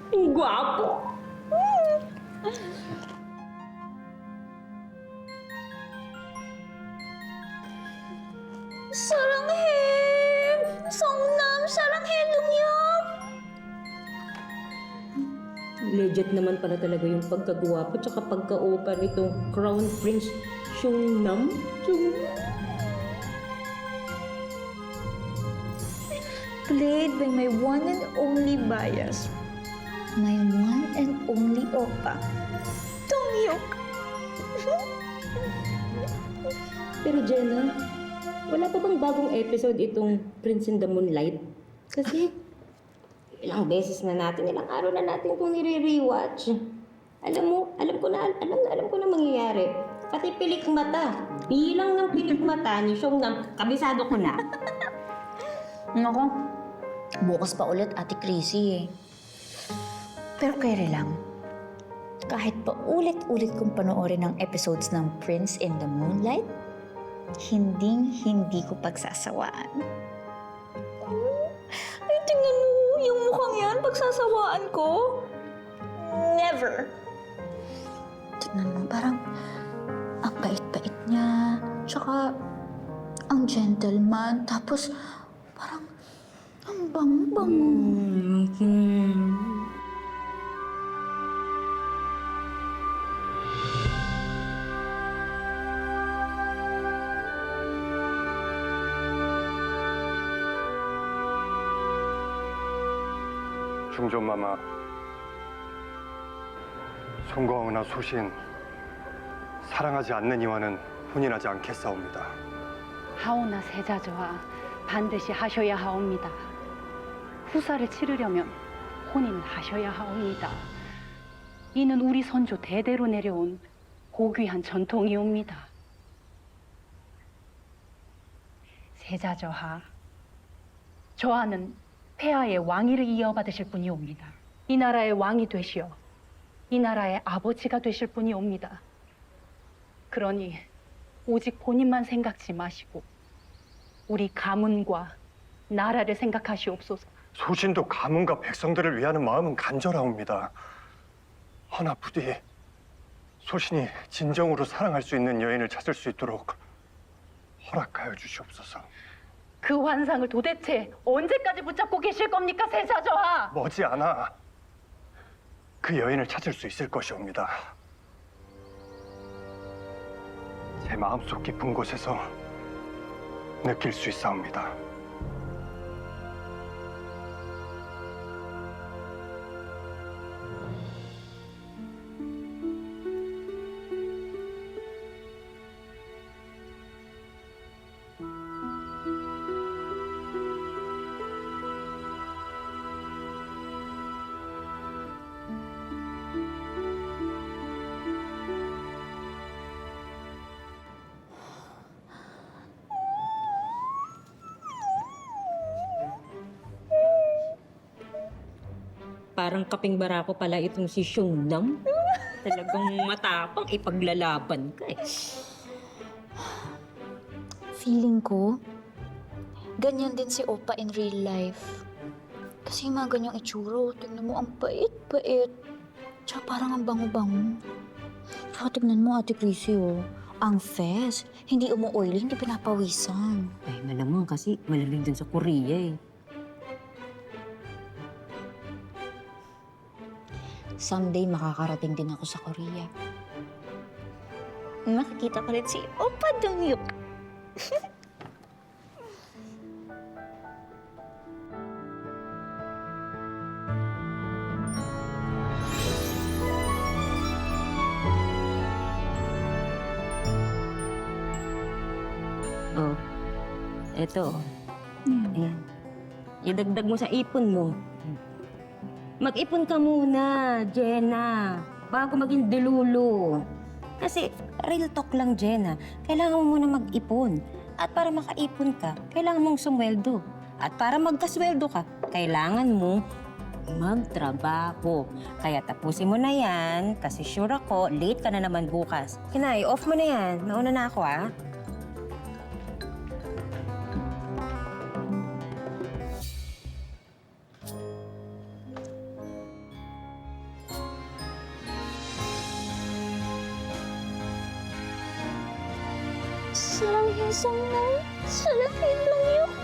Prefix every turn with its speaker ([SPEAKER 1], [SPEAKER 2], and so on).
[SPEAKER 1] Ang gwapo.
[SPEAKER 2] 사랑해. 성남 사랑해,
[SPEAKER 1] Legit naman pala talaga yung pagkagwapo tsaka pagka-opa nitong Crown Prince Seongnam.
[SPEAKER 2] Played by my one and only bias. My one and only oppa. Dongyuk.
[SPEAKER 1] Pero Jenna, wala pa bang bagong episode itong Prince in the Moonlight? Kasi ilang beses na natin, ilang araw na natin itong nire-rewatch. Alam ko na mangyayari. Pati pilik mata. Bilang ng pilik mata ni Seongnam, kabisado ko na.
[SPEAKER 2] Nako, bukas pa ulit Ate Chrissy eh. Pero kaya lang, kahit pa ulit-ulit kong panoorin ang episodes ng Prince in the Moonlight, hindi ko pagsasawaan. Ay, tingnan mo, yung mukhang yan, pagsasawaan ko. Never. Tingnan mo, parang ang bait-bait niya, tsaka ang gentleman, tapos parang ang bango-bango.
[SPEAKER 3] 중전마마, 송거왕이나 소신, 사랑하지 않는 이와는 혼인하지 않겠사옵니다.
[SPEAKER 4] 하오나 세자저하 반드시 하셔야 하옵니다. 후사를 치르려면 혼인을 하셔야 하옵니다. 이는 우리 선조 대대로 내려온 고귀한 전통이옵니다. 세자저하, 저하는 폐하의 왕위를 이어받으실 분이옵니다. 이 나라의 왕이 되시어 이 나라의 아버지가 되실 분이옵니다. 그러니 오직 본인만 생각지 마시고 우리 가문과 나라를 생각하시옵소서.
[SPEAKER 3] 소신도 가문과 백성들을 위하는 마음은 간절하옵니다. 허나 부디 소신이 진정으로 사랑할 수 있는 여인을 찾을 수 있도록 허락하여 주시옵소서.
[SPEAKER 4] 그 환상을 도대체 언제까지 붙잡고 계실 겁니까, 세자저하?
[SPEAKER 3] 머지않아 그 여인을 찾을 수 있을 것이옵니다. 제 마음속 깊은 곳에서 느낄 수 있사옵니다.
[SPEAKER 1] Parang kaping barako pala itong si Seongnam. Talagang matapang ipaglalaban ka eh.
[SPEAKER 2] Feeling ko, ganyan din si Oppa in real life. Kasi yung mga ganyang itsura, tingnan mo, ang bait-bait. Tsaka parang ang bango-bango. Tsaka tignan mo, Ate Chrissy, oh. Ang fez, hindi umu-oily, hindi pinapawisan.
[SPEAKER 1] Ay, malamang kasi malamig dun sa Korea eh.
[SPEAKER 2] Someday, makakarating din ako sa Korea. Makikita ko rin si Oppa Dongyuk.
[SPEAKER 1] Oh, eto. Ayan. Idagdag mo sa ipon mo. Mag-ipon ka muna, Jenna, bago maging delulu. Kasi real talk lang, Jenna. Kailangan mo muna mag-ipon. At para makaipon ka, kailangan mong sumweldo. At para magkasweldo ka, kailangan mo magtrabaho. Kaya tapusin mo na yan, kasi sure ako, late ka na naman bukas. Kinay, off mo na yan. Nauna na ako, ah.
[SPEAKER 2] 사랑해서 날 사랑해 나요.